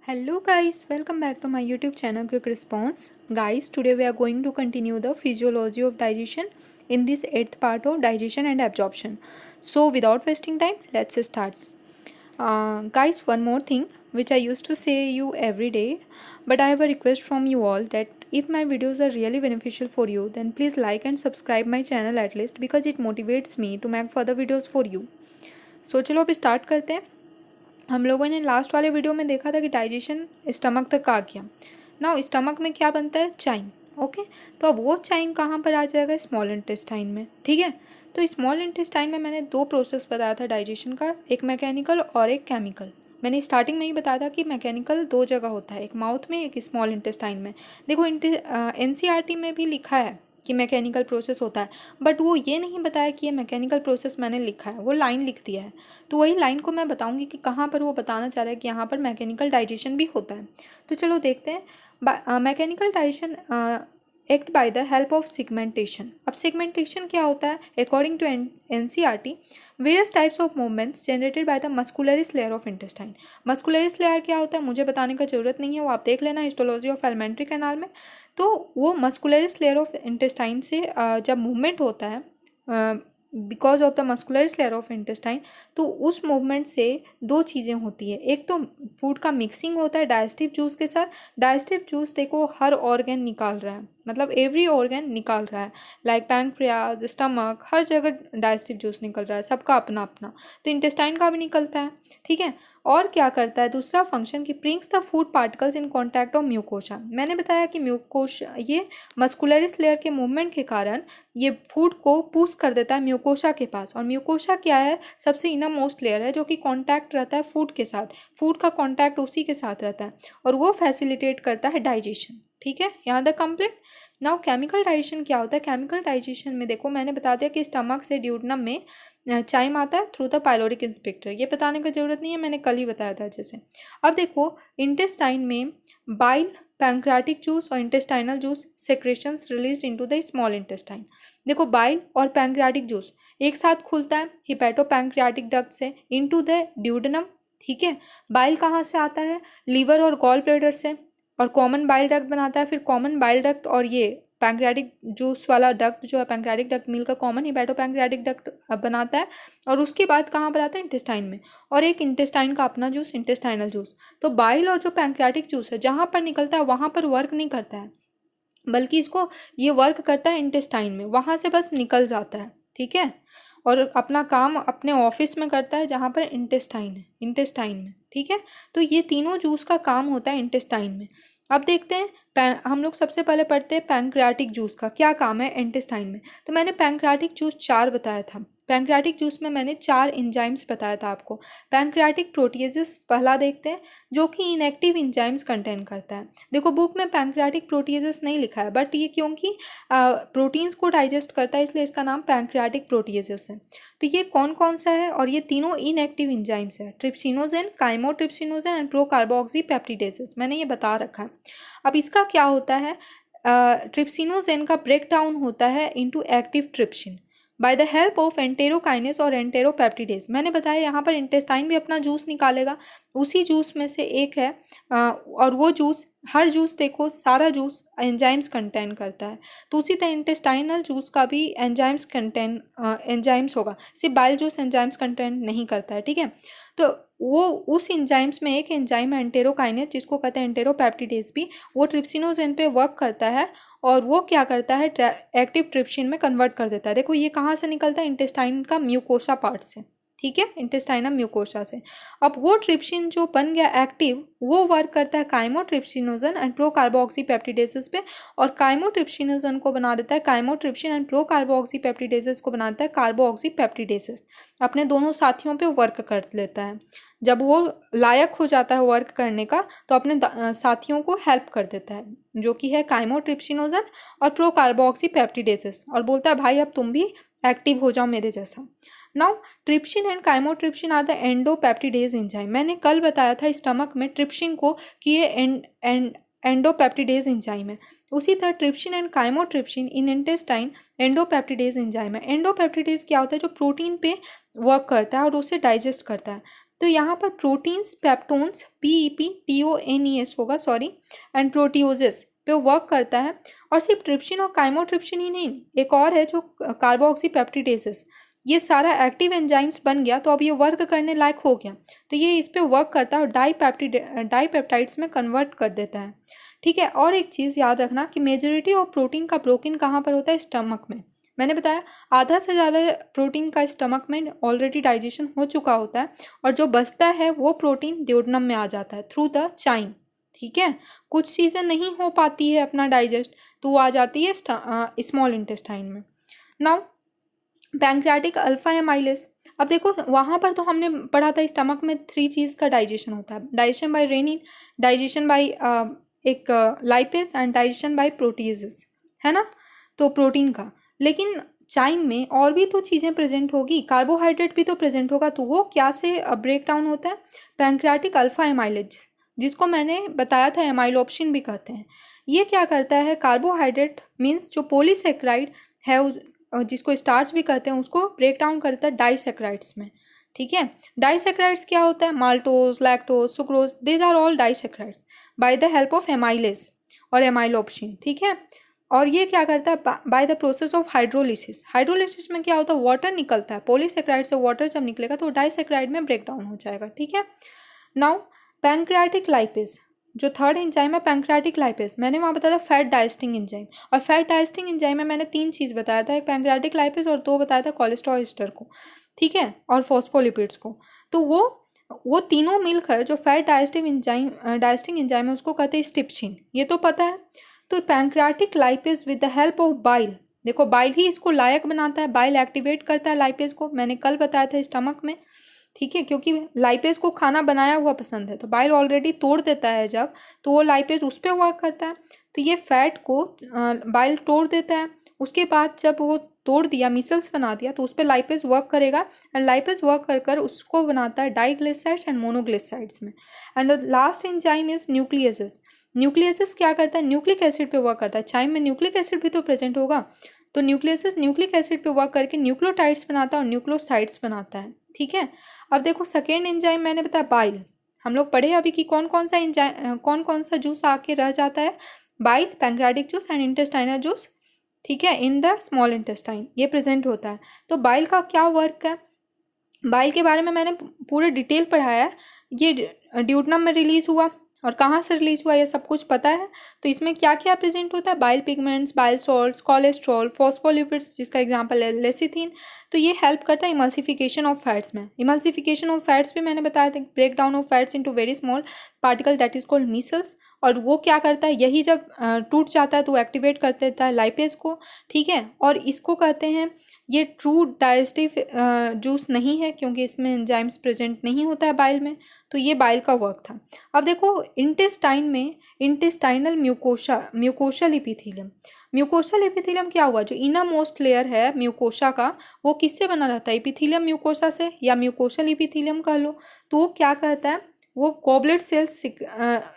Hello guys, welcome back to my YouTube channel Quick Response. Guys, today we are going to continue the physiology of digestion in this 8th part of digestion and absorption. So without wasting time, let's start. Guys, one more thing which I used to say you every day, but I have a request from you all that if my videos are really beneficial for you, then please like and subscribe my channel at least because it motivates me to make further videos for you. So चलो अब start करते हैं। हम लोगों ने last वाले video में देखा था कि डाइजेशन स्टमक तक आ गया। नाउ स्टमक में क्या बनता है? चाइम। ओके, तो अब वो चाइम कहाँ पर आ जाएगा? स्मॉल इंटेस्टाइन में। ठीक है, तो स्मॉल इंटेस्टाइन में मैंने दो प्रोसेस बताया था डाइजेशन का, एक मैकेनिकल और एक केमिकल। मैंने स्टार्टिंग में ही बताया था कि मैकेनिकल दो जगह होता है, एक माउथ में, एक स्मॉल इंटेस्टाइन में। देखो एनसीईआरटी में भी लिखा है कि मैकेनिकल प्रोसेस होता है, बट वो ये नहीं बताया कि ये मैकेनिकल प्रोसेस मैंने लिखा है, वो लाइन लिख दिया है। तो वही लाइन को मैं बताऊंगी कि कहाँ पर वो बताना चाह रहा है कि यहाँ पर मैकेनिकल डाइजेशन भी होता है। तो चलो देखते हैं। Mechanical digestion act by the help of segmentation. अब सेगमेंटेशन क्या होता है? According to NCERT, various types of movements generated by the muscularis layer of intestine. Muscularis layer क्या होता है मुझे बताने का जरूरत नहीं है, वो आप देख लेना हिस्टोलॉजी ऑफ एलिमेंट्री कैनाल में। तो वो मस्कुलरिस लेयर ऑफ इंटेस्टाइन से जब मूवमेंट होता है because of the muscularis layer of intestine, तो उस मूवमेंट से दो चीज़ें होती है। एक तो फूड का मिक्सिंग होता है डाइजेस्टिव जूस के साथ। डाइजेस्टिव जूस देखो हर ऑर्गन निकाल रहा है, मतलब एवरी ऑर्गन निकाल रहा है, लाइक पैंक्रियाज, स्टमक, हर जगह डाइजेस्टिव जूस निकल रहा है, सबका अपना अपना। तो इंटेस्टाइन का भी निकलता है। ठीक है, और क्या करता है दूसरा फंक्शन कि brings the food particles in contact of mucosa. मैंने बताया कि म्यूकोसा, ये मस्कुलरिस लेयर के मूवमेंट के कारण ये फूड को पुश कर देता है म्यूकोसा के पास। और म्यूकोसा क्या है? सबसे इनर मोस्ट लेयर है जो कि कांटेक्ट रहता है फूड के साथ, फूड का कांटेक्ट उसी के साथ रहता है और वो फैसिलिटेट करता है डाइजेशन। ठीक है, यहाँ तक कंप्लीट। नाउ केमिकल डाइजेशन क्या होता है? केमिकल डाइजेशन में देखो मैंने बता दिया कि स्टमक से ड्यूडेनम में चाइम आता है थ्रू द पाइलोरिक इंस्पेक्टर। ये बताने का जरूरत नहीं है, मैंने कल ही बताया था अच्छे से। अब देखो इंटेस्टाइन में बाइल, पैंक्रियाटिक जूस और intestinal juice secretions released into the small intestine. देखो बाइल और पैंक्रियाटिक जूस एक साथ खुलता है हिपैटो पैंक्रियाटिक डक्ट से इनटू द ड्यूडेनम। ठीक है, बाइल कहाँ से आता है? लीवर और गॉल ब्लैडर से, और कॉमन बाइल डक्ट बनाता है। फिर कॉमन बाइल डक्ट और ये पैंक्रियाटिक जूस वाला डक्ट जो है, पैंक्रियाटिक डक्ट मिलकर कॉमन हिपैटो पैंक्रियाटिक डक्ट बनाता है। और उसके बाद कहाँ पर आता है? इंटेस्टाइन में। और एक इंटेस्टाइन का अपना जूस, इंटेस्टाइनल जूस। तो बाइल और जो पैंक्रियाटिक जूस है जहाँ पर निकलता है वहाँ पर वर्क नहीं करता है, बल्कि इसको ये वर्क करता है इंटेस्टाइन में, वहाँ से बस निकल जाता है। ठीक है, और अपना काम अपने ऑफिस में करता है जहाँ पर इंटेस्टाइन है, इंटेस्टाइन में। ठीक है, तो ये तीनों जूस का काम होता है इंटेस्टाइन में। अब देखते हैं हम लोग सबसे पहले पढ़ते हैं पैंक्रियाटिक जूस का क्या काम है इंटेस्टाइन में। तो मैंने पैंक्रियाटिक जूस 4 बताया था। पैंक्रियाटिक जूस में मैंने 4 एंजाइम्स बताया था आपको। पैंक्रियाटिक प्रोटीएजेस पहला देखते हैं जो कि इनएक्टिव एंजाइम्स कंटेन करता है। देखो बुक में पैंक्रियाटिक प्रोटीएजेस नहीं लिखा है, बट ये क्योंकि प्रोटीन्स को डाइजेस्ट करता है इसलिए इसका नाम पैंक्रियाटिक प्रोटीएजेस है। तो ये कौन कौन सा है? और ये तीनों इनएक्टिव एंजाइम्स है, ट्रिप्सिनोजेन, काइमोट्रिप्सिनोजेन एंड प्रोकार्बोक्सी पेप्टिडेसेस। मैंने ये बता रखा है। अब इसका क्या होता है? ट्रिप्सिनोजेन का ब्रेक डाउन होता है into active trypsin bye the help of enterokinase और एंटेरोपेप्टिडेज। मैंने बताया यहाँ पर इंटेस्टाइन भी अपना जूस निकालेगा, उसी जूस में से एक है और वो जूस, हर जूस देखो सारा जूस एंजाइम्स कंटेन करता है। तो उसी तरह इंटेस्टाइनल जूस का भी एंजाइम्स होगा, सिर्फ बाइल जूस एंजाइम्स कंटेन नहीं करता है। ठीक है, तो वो उस एंजाइम्स में एक एंजाइम है एंटेरोकाइनेस जिसको कहते हैं एंटेरोपेप्टिडेज भी, वो ट्रिप्सिनोजेन पे वर्क करता है और वो क्या करता है? एक्टिव ट्रिप्सिन में कन्वर्ट कर देता है। देखो ये कहाँ से निकलता है? इंटेस्टाइन का म्यूकोसा पार्ट से। ठीक है, इंटेस्टाइनम म्यूकोसा से। अब वो ट्रिप्सिन जो बन गया एक्टिव, वो वर्क करता है काइमोट्रिप्सिनोजन एंड प्रोकार्बोक्सी पेप्टिडेसेस पे, और काइमोट्रिप्सिनोजन को बना देता है काइमोट्रिप्सिन एंड प्रोकार्बोक्सी पेप्टिडेसेस को बनाता है कार्बोक्सी पेप्टिडेसेस। अपने दोनों साथियों पे वर्क कर लेता है। जब वो लायक हो जाता है वर्क करने का तो अपने साथियों को हेल्प कर देता है, जो कि है काइमोट्रिप्सिनोजन और प्रोकार्बोक्सी पेप्टिडेसेस, और बोलता है भाई अब तुम भी एक्टिव हो जाओ मेरे जैसा। Now trypsin and chymotrypsin are the endopeptidase enzyme. मैंने कल बताया था स्टमक में ट्रिप्सिन को कि ये एंडोपेप्टिडेज एंजाइम है। उसी तरह trypsin and chymotrypsin in intestine endopeptidase enzyme है। एंडोपेप्टिडेज क्या होता है? जो प्रोटीन पे वर्क करता है और उसे डाइजेस्ट करता है। तो यहाँ पर प्रोटीन्स, पेप्टोन्स, PEPTONES होगा, सॉरी, एंड प्रोटियोजेस पे वर्क करता है। और सिर्फ ट्रिप्सिन और काइमोट्रिप्सिन ही नहीं, एक और है जो कार्बोक्सी पेप्टिडेसेस, ये सारा एक्टिव एंजाइम्स बन गया तो अब ये वर्क करने लायक हो गया, तो ये इस पे वर्क करता है और डाईपेप्टाइड्स में कन्वर्ट कर देता है। ठीक है, और एक चीज़ याद रखना कि मेजोरिटी ऑफ प्रोटीन का ब्रोकन कहाँ पर होता है? स्टमक में। मैंने बताया आधा से ज़्यादा प्रोटीन का स्टमक में ऑलरेडी डाइजेशन हो चुका होता है, और जो बचता है वो प्रोटीन ड्यूोडेनम में आ जाता है थ्रू द चाइम। ठीक है, कुछ चीज़ें नहीं हो पाती है अपना डाइजेस्ट, तो वो आ जाती है स्मॉल इंटेस्टाइन में। नाउ पैंक्रियाटिक अल्फा एमाइलेज, अब देखो वहाँ पर तो हमने पढ़ा था स्टमक में 3 चीज़ का डाइजेशन होता है, digestion by rennin, digestion by एक lipase and digestion by proteases, है ना, तो प्रोटीन का। लेकिन चाइम में और भी तो चीज़ें प्रेजेंट होगी, कार्बोहाइड्रेट भी तो प्रेजेंट होगा, तो वो क्या से ब्रेक डाउन होता है? पैंक्रियाटिक अल्फा एमाइलेज, जिसको मैंने बताया था एमाइलोप्सिन भी कहते हैं। ये क्या करता है? कार्बोहाइड्रेट मीन्स जो पॉलीसेक्राइड है जिसको स्टार्च भी कहते हैं, उसको ब्रेक डाउन करता है डाइसेक्राइड्स में। ठीक है, डाइसेक्राइड्स क्या होता है? Maltose, lactose, sucrose, these are all disaccharides by the help of amylase और एमाइलोप्सिन। ठीक है, और ये क्या करता है? By the process of hydrolysis. Hydrolysis में क्या होता है? वाटर निकलता है, पॉलीसेक्राइड से वाटर जब निकलेगा तो डाइसेक्राइड में ब्रेक डाउन हो जाएगा। ठीक है, नाउ पैंक्रियाटिक लाइपेज, जो थर्ड एंजाइम है पैंक्रियाटिक लाइपेज, मैंने वहाँ बताया था फैट डाइजेस्टिंग एंजाइम, और फैट डाइजेस्टिंग एंजाइम में मैंने 3 चीज़ बताया था, एक पैंक्रियाटिक लाइपेज और 2 बताया था कोलेस्ट्रॉल एस्टर को। ठीक है, और फॉस्फोलिपिड्स को। तो वो तीनों मिलकर जो फैट डाइजेस्टिंग एंजाइम है उसको कहते हैं स्ट्रिप्सिन, ये तो पता है। तो pancreatic lipase with the help of bile, देखो बाइल ही इसको लायक बनाता है, बाइल एक्टिवेट करता है लाइपेज को, मैंने कल बताया था स्टमक में। ठीक है, क्योंकि लाइपेज को खाना बनाया हुआ पसंद है, तो बाइल ऑलरेडी तोड़ देता है जब, तो वो लाइपेज उस पर वर्क करता है। तो ये फैट को बाइल तोड़ देता है, उसके बाद जब वो तोड़ दिया, मिसल्स बना दिया, तो उस पर लाइपेज वर्क करेगा, एंड लाइपेज वर्क कर उसको बनाता है डाइग्लिसराइड्स एंड मोनोग्लिसराइड्स में। And the last enzyme is nucleases. Nucleases क्या करता है? न्यूक्लिक एसिड पे वर्क करता है। चाइम में न्यूक्लिक एसिड भी तो प्रेजेंट होगा, तो न्यूक्लियसेस न्यूक्लिक एसिड पे वर्क करके न्यूक्लियोटाइड्स बनाता है और न्यूक्लियोसाइड्स बनाता है। ठीक है, अब देखो सेकेंड एंजाइम मैंने बताया बाइल, हम लोग पढ़े अभी कि कौन कौन सा जूस आके रह जाता है? Bile, pancreatic juice and intestinal juice. ठीक है, इन द स्मॉल इंटेस्टाइन ये प्रेजेंट होता है। तो बाइल का क्या वर्क है? बाइल के बारे में मैंने पूरे डिटेल पढ़ाया है, ये ड्यूोडेनम में रिलीज हुआ और कहाँ से रिलीज हुआ ये सब कुछ पता है। तो इसमें क्या क्या प्रेजेंट होता है? Bile pigments, bile salts, cholesterol, phospholipids, जिसका एग्जांपल है लेसिथिन। तो ये हेल्प करता है इमल्सिफिकेशन ऑफ फैट्स में। इमल्सिफिकेशन ऑफ फैट्स भी मैंने बताया था, break down of fats into very small particle that is called micelles. और वो क्या करता है? यही जब टूट जाता है तो एक्टिवेट कर देता है लाइपेज को। ठीक है, और इसको कहते हैं, ये ट्रू डाइजेस्टिव जूस नहीं है क्योंकि इसमें एंजाइम्स प्रेजेंट नहीं होता है बाइल में। तो ये बाइल का वर्क था। अब देखो इंटेस्टाइन में इंटेस्टाइनल म्यूकोशल एपिथेलियम। म्यूकोशल एपिथेलियम क्या हुआ? जो इनर मोस्ट लेयर है म्यूकोशा का, वो किससे बना रहता है? एपिथेलियम म्यूकोशा से, या म्यूकोशल एपिथेलियम कह लो। तो वो क्या कहता है? वो गॉबलेट सेल्स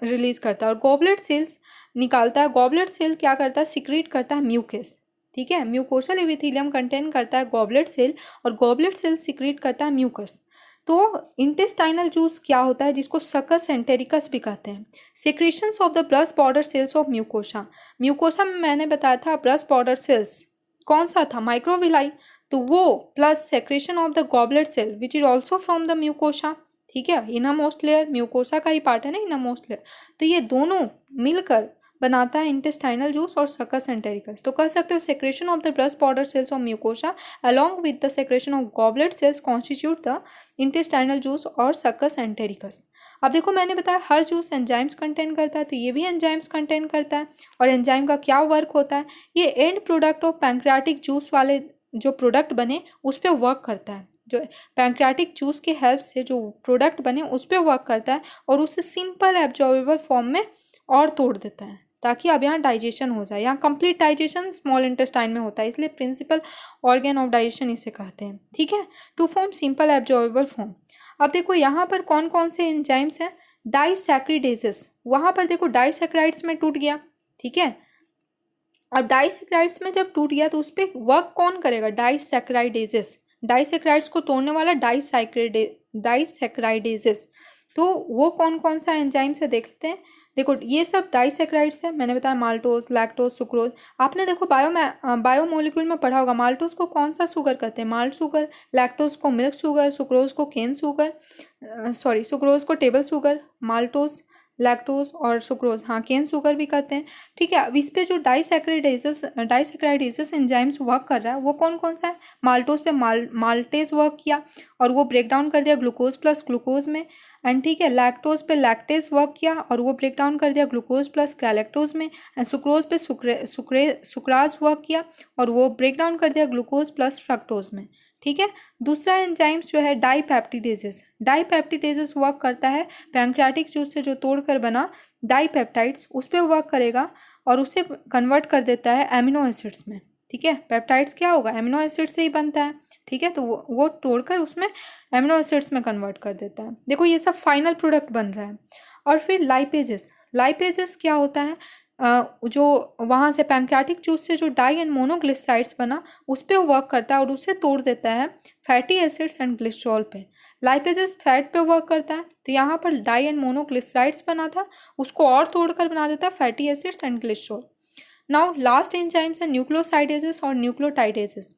रिलीज करता है, और गॉबलेट सेल्स निकालता है। गॉबलेट सेल क्या करता है? सिक्रीट करता है म्यूकस। ठीक है, म्यूकोशल एपिथेलियम कंटेन करता है गॉबलेट सेल, और गॉबलेट सेल सिक्रीट करता है म्यूकस। तो इंटेस्टाइनल जूस क्या होता है? जिसको सकस एंटेरिकस भी कहते हैं। Secretions of the brush border cells of mucosa. Mucosa में मैंने बताया था ब्रश बॉर्डर सेल्स कौन सा था? माइक्रोविलाई। तो वो plus secretion of the goblet cell which is also from the mucosa. ठीक है, इनर मोस्ट लेयर म्यूकोशा का ही पार्ट है ना, इनर मोस्ट लेयर। तो ये दोनों मिलकर बनाता है इंटेस्टाइनल जूस और सकस एंटेरिकस। तो कह सकते हो secretion of the brush border cells of mucosa along with the secretion of goblet cells constitute the intestinal juice और सकस एंटेरिकस। अब देखो मैंने बताया हर जूस एंजाइम्स कंटेन करता है, तो ये भी एंजाइम्स कंटेन करता है। और एंजाइम का क्या वर्क होता है? ये and product of pancreatic juice वाले जो प्रोडक्ट बने उस पर वर्क करता है। जो पैंक्रियाटिक जूस के हेल्प से जो प्रोडक्ट बने उस पर वर्क करता है, और उसे सिंपल एब्जॉर्बेबल फॉर्म में और तोड़ देता है, ताकि अब यहाँ डाइजेशन हो जाए। यहाँ कंप्लीट डाइजेशन स्मॉल इंटेस्टाइन में होता है, इसलिए प्रिंसिपल ऑर्गन ऑफ डाइजेशन इसे कहते हैं। ठीक है, to form simple absorbable form. अब देखो यहाँ पर कौन कौन से एंजाइम्स हैं? डाइसैक्रिडेजेस, वहाँ पर देखो डाइसैक्राइड्स में टूट गया। ठीक है, अब डाइसैक्राइड्स में जब टूट गया तो उस पर वर्क कौन करेगा? डाइसैक्राइडेजेस। डाइसैक्राइड्स को तोड़ने वाला डाइसैकेराइडेजेस। तो वो कौन कौन सा एंजाइम से देखते हैं। देखो ये सब डाइसैकेराइड्स है, मैंने बताया माल्टोज, लैक्टोज, सुक्रोज। आपने देखो बायोमोलिक्यूल में पढ़ा होगा, माल्टोज को कौन सा शुगर कहते हैं, माल्ट शुगर, लैक्टोज को मिल्क शुगर, सुक्रोज को केन शुगर, सुक्रोज को टेबल शुगर, माल्टोज, लैक्टोज और सुक्रोज, हाँ केन शुगर भी कहते हैं। ठीक है, अब इस पे जो डाइसैकेराइडेजेस एंजाइम्स वर्क कर रहा है वो कौन कौन सा है। माल्टोज पे माल्टेज वर्क किया और वो ब्रेक डाउन कर दिया ग्लूकोज प्लस ग्लूकोज में। एंड ठीक है, लैक्टोज पे लैक्टेज वर्क किया और वो ब्रेक डाउन कर दिया ग्लूकोज प्लस गैलेक्टोज में। एंड सुक्रोज पे सुक्राज वर्क किया और वो ब्रेक डाउन कर दिया ग्लूकोज प्लस फ्रक्टोज में। ठीक है, दूसरा एंजाइम्स जो है डाइपेप्टिडेजेस वर्क करता है पैंक्रियाटिक जूस से जो तोड़कर बना डाइपेप्टाइड्स उस पर वर्क करेगा और उसे कन्वर्ट कर देता है एमिनो एसिड्स में। ठीक है, पेप्टाइड्स क्या होगा, एमिनो एसिड से ही बनता है। ठीक है, तो वो तोड़कर उसमें एमिनो एसिड्स में कन्वर्ट कर देता है। देखो ये सब फाइनल प्रोडक्ट बन रहा है। और फिर लाइपेजेस क्या होता है, जो वहाँ से पैंक्रियाटिक जूस से जो डाई एंड मोनोग्लिसराइड्स बना उस पर वर्क करता है और उसे तोड़ देता है फैटी एसिड्स एंड ग्लिसरॉल पे। लाइपेजेस फैट पे वर्क करता है, तो यहाँ पर डाई एंड मोनोग्लिसराइड्स बना था उसको और तोड़कर बना देता है fatty acids and glycerol. Now last enzymes है न्यूक्लियोसाइडेजेस और न्यूक्लियोटाइडेजेस।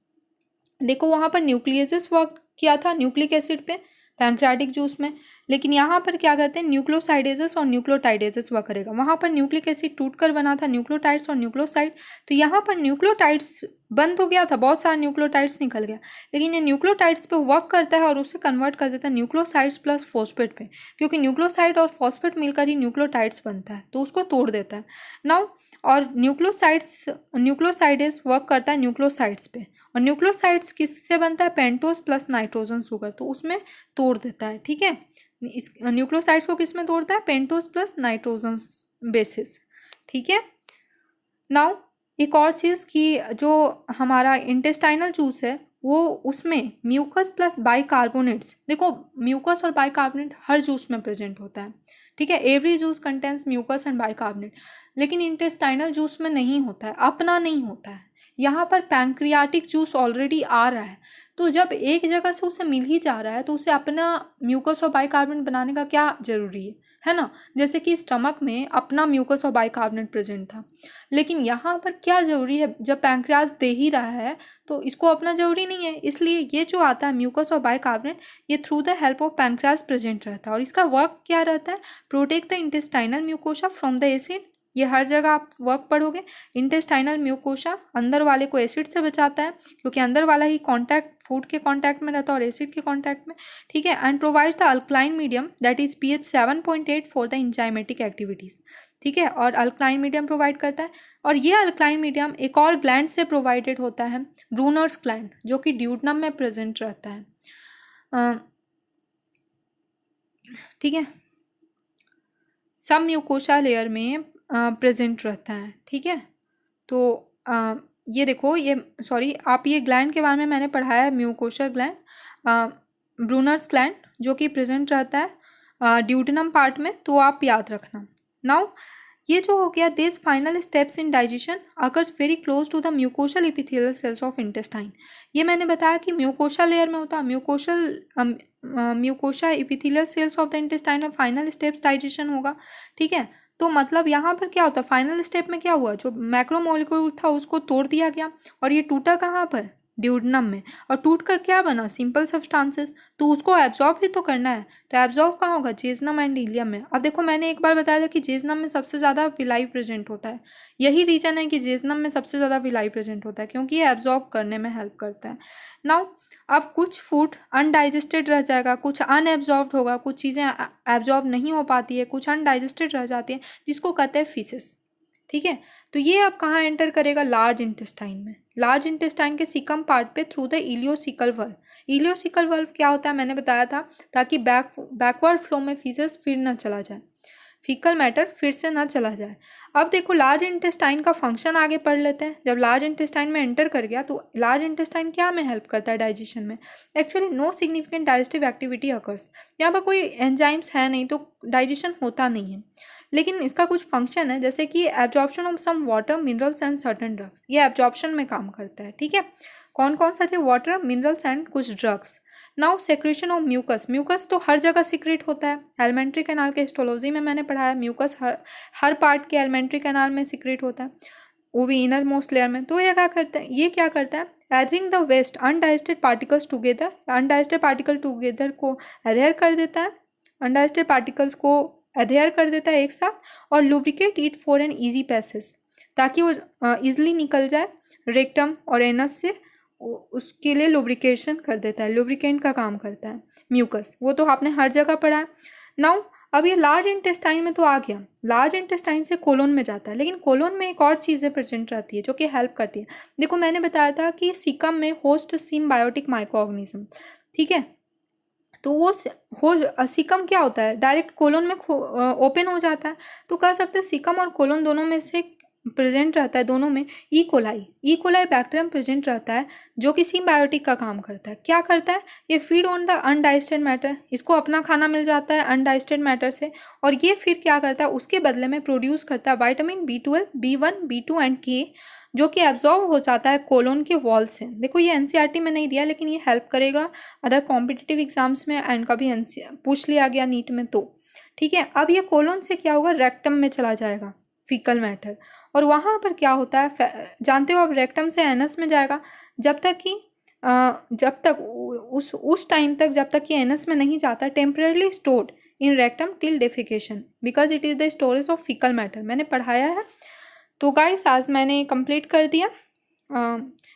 देखो वहाँ पर न्यूक्लियसेस वर्क किया था न्यूक्लिक एसिड पे पैंक्रियाटिक जूस में, लेकिन यहाँ पर क्या कहते हैं न्यूक्लियोसाइडेजेस और न्यूक्लियोटाइडेजेस वर्क करेगा। वहाँ पर न्यूक्लिक एसिड टूटकर बना था न्यूक्लियोटाइड्स और न्यूक्लियोसाइड, तो यहाँ पर न्यूक्लियोटाइड्स बंद हो गया था, बहुत सारा न्यूक्लियोटाइड्स निकल गया, लेकिन ये न्यूक्लियोटाइड्स पे वर्क करता है और उसे कन्वर्ट कर देता है न्यूक्लियोसाइड्स प्लस फॉस्फेट पे, क्योंकि न्यूक्लियोसाइड और फॉस्फेट मिलकर ही न्यूक्लियोटाइड्स बनता है, तो उसको तोड़ देता है। नाउ और न्यूक्लियोसाइडेस वर्क करता है न्यूक्लियोसाइड्स पे, और न्यूक्लियोसाइड्स किससे बनता है, पेंटोज प्लस नाइट्रोजन शुगर, तो उसमें तोड़ देता है। ठीक है, इस न्यूक्लियोसाइड्स को किस में तोड़ता है, पेंटोज प्लस नाइट्रोजन बेसिस। ठीक है, नाउ एक और चीज़ कि जो हमारा इंटेस्टाइनल जूस है वो उसमें म्यूकस प्लस बाइकार्बोनेट्स, देखो म्यूकस और बाइकार्बोनेट हर जूस में प्रेजेंट होता है। ठीक है, every juice contains mucus and bicarbonate, लेकिन इंटेस्टाइनल जूस में नहीं होता है, अपना नहीं होता है। यहाँ पर पैंक्रियाटिक जूस ऑलरेडी आ रहा है, तो जब एक जगह से उसे मिल ही जा रहा है तो उसे अपना म्यूकस और बाइकार्बोनेट बनाने का क्या जरूरी है ना। जैसे कि स्टमक में अपना म्यूकस और बाइकार्बोनेट प्रेजेंट था, लेकिन यहाँ पर क्या जरूरी है, जब पैंक्रियाज दे ही रहा है तो इसको अपना जरूरी नहीं है, इसलिए ये जो आता है म्यूकस और बाइकार्बोनेट ये through the help of pancreas present रहता है। और इसका वर्क क्या रहता है, protect the intestinal mucosa from the acid, ये हर जगह आप वर्क पढ़ोगे। इंटेस्टाइनल म्यूकोसा अंदर वाले को एसिड से बचाता है, क्योंकि अंदर वाला ही फूड के कांटेक्ट में रहता है और एसिड के कांटेक्ट में। ठीक है, and provide the alkaline medium that is pH 7.8 for the enzymatic activities. ठीक है, और अल्कलाइन मीडियम प्रोवाइड करता है, और ये अल्कलाइन मीडियम एक और ग्लैंड से प्रोवाइडेड होता है, ब्रूनर्स ग्लैंड, जो कि ड्यूटनम में प्रेजेंट रहता है। ठीक है, सब म्यूकोसा लेयर में प्रेजेंट रहता है। ठीक है, तो ये देखो आप ये ग्लैंड के बारे में मैंने पढ़ाया है, म्यूकोसा ग्लैंड, ब्रूनर्स ग्लैंड, जो कि प्रेजेंट रहता है ड्यूटेनम पार्ट में, तो आप याद रखना। नाउ ये जो हो गया, this final steps in digestion occurs very close to the mucosal epithelial cells of intestine. ये मैंने बताया कि म्यूकोशा लेयर में होता है, mucosa epithelial cells of the intestine में फाइनल स्टेप्स डाइजेशन होगा। ठीक है, तो मतलब यहाँ पर क्या होता है, फाइनल स्टेप में क्या हुआ, जो मैक्रोमोलिक्यूल था उसको तोड़ दिया गया, और ये टूटा कहाँ पर, ड्यूडेनम में, और टूट कर क्या बना, सिंपल सब्सटेंसेस, तो उसको एब्जॉर्ब भी तो करना है, तो एब्जॉर्ब कहाँ होगा, जेजनम एंड इलियम में। अब देखो मैंने एक बार बताया था कि जेजनम में सबसे ज़्यादा विलाई प्रेजेंट होता है, यही रीजन है कि जेजनम में सबसे ज़्यादा विलाई प्रेजेंट होता है, क्योंकि ये एब्जॉर्ब करने में हेल्प करता है। नाउ अब कुछ फूड अनडाइजेस्टेड रह जाएगा, कुछ अनएब्जॉर्ब्ड होगा, कुछ चीज़ें एब्जॉर्ब नहीं हो पाती है, कुछ अनडाइजेस्टेड रह जाती है, जिसको कहते हैं फीसेस। ठीक है, तो ये अब कहाँ एंटर करेगा, लार्ज इंटेस्टाइन में, लार्ज इंटेस्टाइन के सीकम पार्ट पे through the ileocaecal valve. Ileocaecal valve क्या होता है मैंने बताया था, ताकि बैकवर्ड फ्लो में फीसेस फिर ना चला जाए, फीकल मैटर फिर से ना चला जाए। अब देखो लार्ज इंटेस्टाइन का फंक्शन आगे पढ़ लेते हैं। जब लार्ज इंटेस्टाइन में एंटर कर गया तो लार्ज इंटेस्टाइन क्या में हेल्प करता है, डाइजेशन में। Actually no significant digestive activity occurs, यहाँ पर कोई एंजाइम्स है नहीं तो डाइजेशन होता नहीं है, लेकिन इसका कुछ फंक्शन है, जैसे कि absorption of some water, minerals and certain drugs, ये एब्जॉर्प्शन में काम करता है। ठीक है, कौन कौन सा, वाटर, मिनरल्स एंड कुछ drugs. Now secretion of mucus, mucus तो हर जगह सीक्रेट होता है, एलिमेंट्री कैनाल के हिस्टोलॉजी में मैंने पढ़ा है म्यूकस हर पार्ट के एलिमेंट्री कैनाल में सीक्रेट होता है, वो भी इनर मोस्ट लेयर में। तो ये क्या करता है adhering the waste undigested particles together, undigested particle together को एडहेयर कर देता है, अनडाइजेस्टेड पार्टिकल्स को एडहेयर कर देता है एक साथ, और lubricate it for an easy passage, ताकि वो ईजिली निकल जाए रेक्टम और एनस से, उसके लिए लुब्रिकेशन कर देता है, लुब्रिकेंट का काम करता है म्यूकस, वो तो आपने हर जगह पढ़ा है। नाउ अब ये लार्ज इंटेस्टाइन में तो आ गया, लार्ज इंटेस्टाइन से कोलोन में जाता है, लेकिन कोलोन में एक और चीज़ें प्रेजेंट रहती है जो कि हेल्प करती है। देखो मैंने बताया था कि सीकम में होस्ट सिम्बायोटिक माइक्रो ऑर्गेनिज्म, ठीक है, तो वो सीकम क्या होता है डायरेक्ट कोलोन में ओपन हो जाता है, तो कह सकते हैं सीकम और कोलोन दोनों में से प्रेजेंट रहता है, दोनों में ई कोलाई बैक्टीरियम प्रेजेंट रहता है जो कि सिम्बायोटिक का काम करता है। क्या करता है, ये feed on the undigested matter, इसको अपना खाना मिल जाता है अनडाइजेस्टेड मैटर से, और ये फिर क्या करता है उसके बदले में प्रोड्यूस करता है vitamin B12, B1, B2 and K, जो कि एब्जॉर्ब हो जाता है कोलोन के वॉल से। देखो ये एनसीईआरटी में नहीं दिया, लेकिन ये हेल्प करेगा अदर कॉम्पिटिटिव एग्जाम्स में, एंड कभी पूछ लिया गया नीट में तो, ठीक है। अब ये कोलोन से क्या होगा, रेक्टम में चला जाएगा फीकल मैटर, और वहाँ पर क्या होता है जानते हो, अब रेक्टम से एनस में जाएगा, जब तक उस टाइम तक जब तक ये एनस में नहीं जाता, temporarily stored in rectum till defecation because it is the storage of faecal matter, मैंने पढ़ाया है। तो गाइस आज मैंने कंप्लीट कर दिया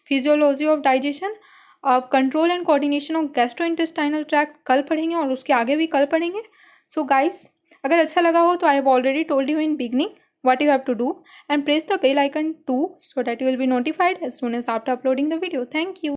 फिजियोलॉजी ऑफ डाइजेशन। अब control and coordination of gastrointestinal tract कल पढ़ेंगे, और उसके आगे भी कल पढ़ेंगे। सो गाइस अगर अच्छा लगा हो तो I have already told you in beginning what you have to do, and press the bell icon too so that you will be notified as soon as after uploading the video. Thank you.